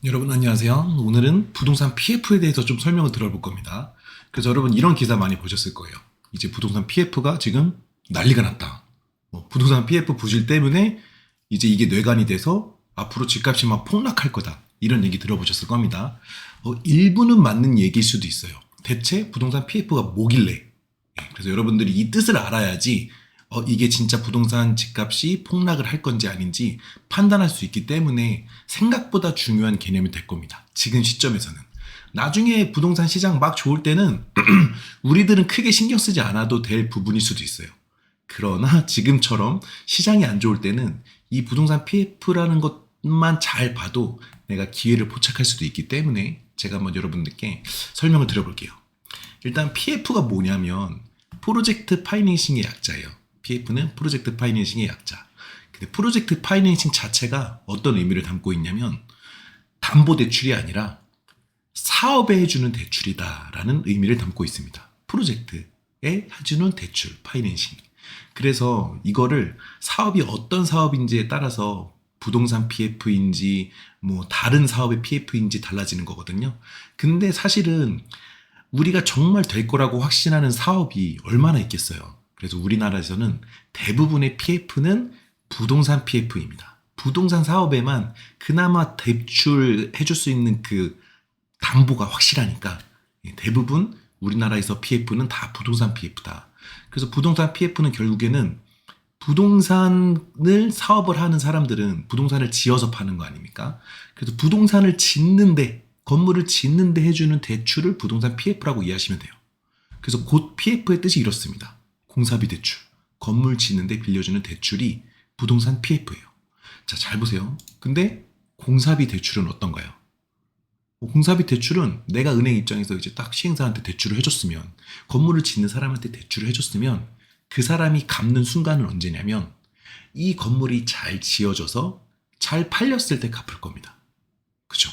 여러분 안녕하세요. 오늘은 부동산 PF에 대해서 좀 설명을 들어볼 겁니다. 그래서 여러분 이런 기사 많이 보셨을 거예요. 이제 부동산 PF가 지금 난리가 났다. 부동산 PF 부실 때문에 이제 이게 뇌관이 돼서 앞으로 집값이 막 폭락할 거다. 이런 얘기 들어보셨을 겁니다. 일부는 맞는 얘기일 수도 있어요. 대체 부동산 PF가 뭐길래? 그래서 여러분들이 이 뜻을 알아야지 이게 진짜 부동산 집값이 폭락을 할 건지 아닌지 판단할 수 있기 때문에 생각보다 중요한 개념이 될 겁니다. 지금 시점에서는. 나중에 부동산 시장 막 좋을 때는 우리들은 크게 신경 쓰지 않아도 될 부분일 수도 있어요. 그러나 지금처럼 시장이 안 좋을 때는 이 부동산 PF라는 것만 잘 봐도 내가 기회를 포착할 수도 있기 때문에 제가 한번 여러분들께 설명을 드려볼게요. 일단 PF가 뭐냐면 프로젝트 파이낸싱의 약자예요. PF는 프로젝트 파이낸싱의 약자. 근데 프로젝트 파이낸싱 자체가 어떤 의미를 담고 있냐면 담보대출이 아니라 사업에 해주는 대출이다라는 의미를 담고 있습니다. 프로젝트에 해주는 대출, 파이낸싱. 그래서 이거를 사업이 어떤 사업인지에 따라서 부동산 PF인지 뭐 다른 사업의 PF인지 달라지는 거거든요. 근데 사실은 우리가 정말 될 거라고 확신하는 사업이 얼마나 있겠어요. 그래서 우리나라에서는 대부분의 PF는 부동산 PF입니다. 부동산 사업에만 그나마 대출해 줄 수 있는 그 담보가 확실하니까 대부분 우리나라에서 PF는 다 부동산 PF다. 그래서 부동산 PF는 결국에는 부동산을 사업을 하는 사람들은 부동산을 지어서 파는 거 아닙니까? 그래서 부동산을 짓는데 건물을 짓는데 해주는 대출을 부동산 PF라고 이해하시면 돼요. 그래서 곧 PF의 뜻이 이렇습니다. 공사비 대출, 건물 짓는데 빌려주는 대출이 부동산 PF예요. 자, 잘 보세요. 근데 공사비 대출은 어떤가요? 공사비 대출은 내가 은행 입장에서 이제 딱 시행사한테 대출을 해줬으면, 건물을 짓는 사람한테 대출을 해줬으면 그 사람이 갚는 순간은 언제냐면 이 건물이 잘 지어져서 잘 팔렸을 때 갚을 겁니다. 그죠?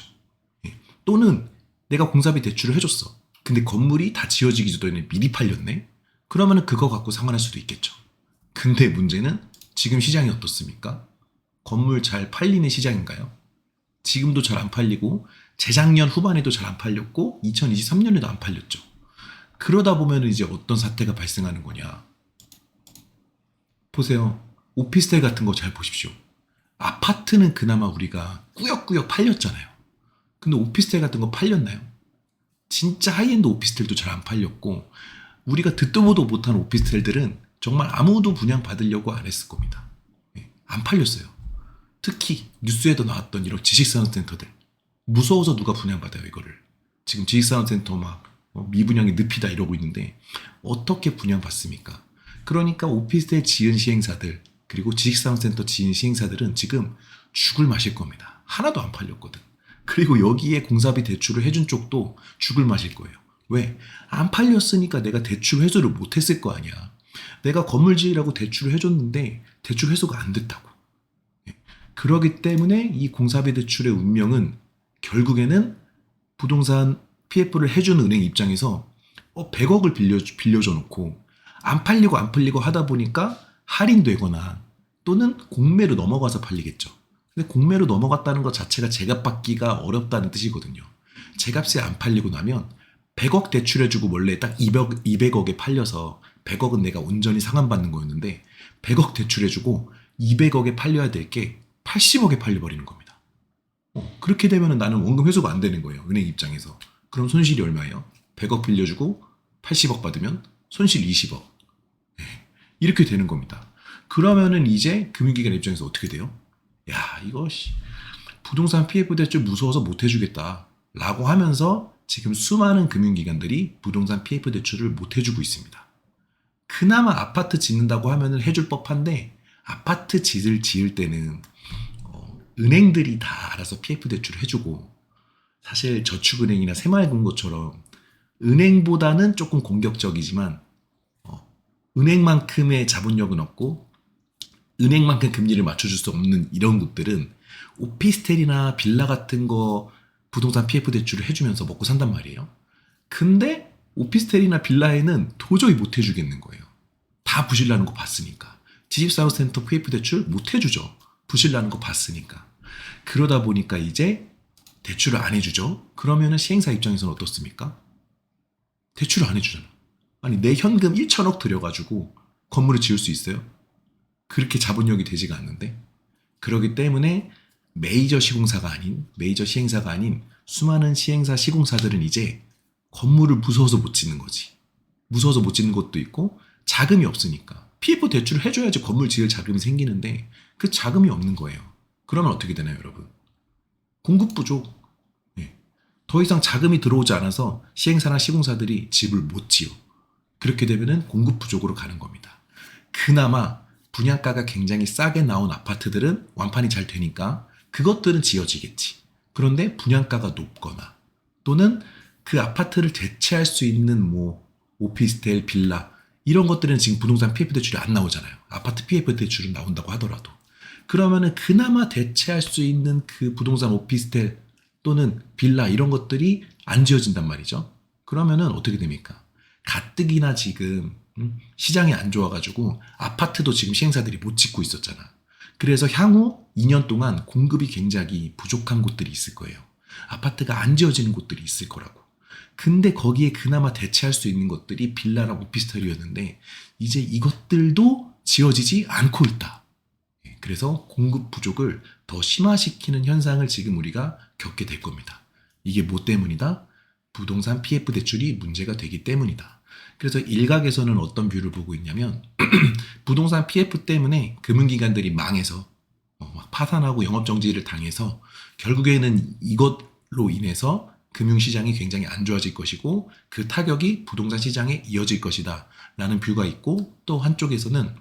또는 내가 공사비 대출을 해줬어. 근데 건물이 다 지어지기 전에 미리 팔렸네? 그러면 그거 갖고 상환할 수도 있겠죠. 근데 문제는 지금 시장이 어떻습니까? 건물 잘 팔리는 시장인가요? 지금도 잘 안 팔리고 재작년 후반에도 잘 안 팔렸고 2023년에도 안 팔렸죠. 그러다 보면 이제 어떤 사태가 발생하는 거냐. 보세요. 오피스텔 같은 거 잘 보십시오. 아파트는 그나마 우리가 꾸역꾸역 팔렸잖아요. 근데 오피스텔 같은 거 팔렸나요? 진짜 하이엔드 오피스텔도 잘 안 팔렸고 우리가 듣도 보도 못한 오피스텔들은 정말 아무도 분양받으려고 안 했을 겁니다. 안 팔렸어요. 특히 뉴스에도 나왔던 이런 지식산업센터들. 무서워서 누가 분양받아요 이거를. 지금 지식산업센터 막 미분양이 늪이다 이러고 있는데 어떻게 분양받습니까? 그러니까 오피스텔 지은 시행사들 그리고 지식산업센터 지은 시행사들은 지금 죽을 마실 겁니다. 하나도 안 팔렸거든. 그리고 여기에 공사비 대출을 해준 쪽도 죽을 마실 거예요. 왜? 안 팔렸으니까 내가 대출 회수를 못했을 거 아니야. 내가 건물 지으라고 대출을 해줬는데 대출 회수가 안 됐다고. 그러기 때문에 이 공사비 대출의 운명은 결국에는 부동산 PF를 해주는 은행 입장에서 100억을 빌려줘 놓고 안 팔리고 안 팔리고 하다 보니까 할인되거나 또는 공매로 넘어가서 팔리겠죠. 근데 공매로 넘어갔다는 것 자체가 제값 받기가 어렵다는 뜻이거든요. 제값에 안 팔리고 나면 100억 대출해주고 원래 딱 200억에 팔려서 100억은 내가 온전히 상환받는 거였는데 100억 대출해주고 200억에 팔려야 될 게 80억에 팔려버리는 겁니다. 그렇게 되면 나는 원금 회수가 안 되는 거예요. 은행 입장에서. 그럼 손실이 얼마예요? 100억 빌려주고 80억 받으면 손실 20억. 이렇게 되는 겁니다. 그러면은 이제 금융기관 입장에서 어떻게 돼요? 야, 이거 부동산 PF 대출 무서워서 못 해주겠다 라고 하면서 지금 수많은 금융기관들이 부동산 PF 대출을 못 해주고 있습니다. 그나마 아파트 짓는다고 하면은 해줄 법한데 아파트 지을 때는 은행들이 다 알아서 PF 대출을 해주고 사실 저축은행이나 새마을금고처럼 은행보다는 조금 공격적이지만 은행만큼의 자본력은 없고 은행만큼 금리를 맞춰줄 수 없는 이런 곳들은 오피스텔이나 빌라 같은 거 부동산 PF 대출을 해주면서 먹고 산단 말이에요. 근데 오피스텔이나 빌라에는 도저히 못 해주겠는 거예요. 다 부실나는 거 봤으니까. 지식사업센터 PF 대출 못 해주죠. 부실나는 거 봤으니까. 그러다 보니까 이제 대출을 안 해주죠. 그러면은 시행사 입장에서는 어떻습니까? 대출을 안 해주잖아. 아니 내 현금 1천억 들여가지고 건물을 지을 수 있어요? 그렇게 자본력이 되지가 않는데. 그렇기 때문에 메이저 시행사가 아닌 수많은 시행사 시공사들은 이제 건물을 무서워서 못 짓는 거지. 무서워서 못 짓는 것도 있고 자금이 없으니까 PF 대출을 해줘야지 건물 지을 자금이 생기는데 그 자금이 없는 거예요. 그러면 어떻게 되나요, 여러분? 공급 부족. 예. 더 이상 자금이 들어오지 않아서 시행사나 시공사들이 집을 못 지어. 그렇게 되면은 공급 부족으로 가는 겁니다. 그나마 분양가가 굉장히 싸게 나온 아파트들은 완판이 잘 되니까 그것들은 지어지겠지. 그런데 분양가가 높거나 또는 그 아파트를 대체할 수 있는 뭐 오피스텔, 빌라 이런 것들은 지금 부동산 PF 대출이 안 나오잖아요. 아파트 PF 대출은 나온다고 하더라도. 그러면은 그나마 대체할 수 있는 그 부동산 오피스텔 또는 빌라 이런 것들이 안 지어진단 말이죠. 그러면은 어떻게 됩니까? 가뜩이나 지금 시장이 안 좋아가지고 아파트도 지금 시행사들이 못 짓고 있었잖아. 그래서 향후 2년 동안 공급이 굉장히 부족한 곳들이 있을 거예요. 아파트가 안 지어지는 곳들이 있을 거라고. 근데 거기에 그나마 대체할 수 있는 것들이 빌라랑 오피스텔이었는데 이제 이것들도 지어지지 않고 있다. 그래서 공급 부족을 더 심화시키는 현상을 지금 우리가 겪게 될 겁니다. 이게 뭐 때문이다? 부동산 PF 대출이 문제가 되기 때문이다. 그래서 일각에서는 어떤 뷰를 보고 있냐면 부동산 PF 때문에 금융기관들이 망해서 막 파산하고 영업정지를 당해서 결국에는 이것로 인해서 금융시장이 굉장히 안 좋아질 것이고 그 타격이 부동산 시장에 이어질 것이다 라는 뷰가 있고, 또 한쪽에서는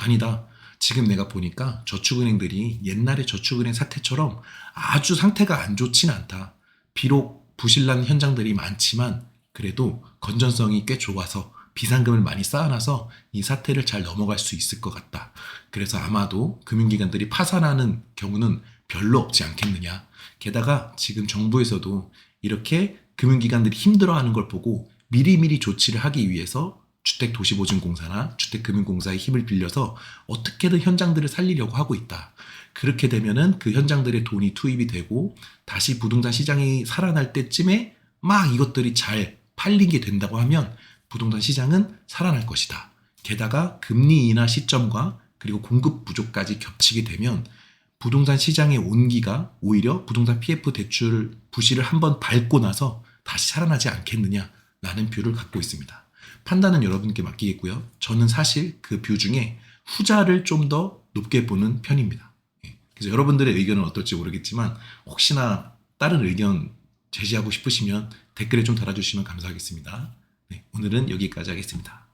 아니다. 지금 내가 보니까 저축은행들이 옛날의 저축은행 사태처럼 아주 상태가 안 좋진 않다. 비록 부실난 현장들이 많지만 그래도 건전성이 꽤 좋아서 비상금을 많이 쌓아놔서 이 사태를 잘 넘어갈 수 있을 것 같다. 그래서 아마도 금융기관들이 파산하는 경우는 별로 없지 않겠느냐. 게다가 지금 정부에서도 이렇게 금융기관들이 힘들어하는 걸 보고 미리미리 조치를 하기 위해서 주택도시보증공사나 주택금융공사의 힘을 빌려서 어떻게든 현장들을 살리려고 하고 있다. 그렇게 되면은 그 현장들의 돈이 투입이 되고 다시 부동산 시장이 살아날 때쯤에 막 이것들이 잘 팔리게 된다고 하면 부동산 시장은 살아날 것이다. 게다가 금리 인하 시점과 그리고 공급 부족까지 겹치게 되면 부동산 시장의 온기가 오히려 부동산 PF 대출 부실을 한번 밟고 나서 다시 살아나지 않겠느냐라는 뷰를 갖고 있습니다. 판단은 여러분께 맡기겠고요. 저는 사실 그 뷰 중에 후자를 좀 더 높게 보는 편입니다. 그래서 여러분들의 의견은 어떨지 모르겠지만 혹시나 다른 의견 제시하고 싶으시면 댓글에 좀 달아주시면 감사하겠습니다. 네, 오늘은 여기까지 하겠습니다.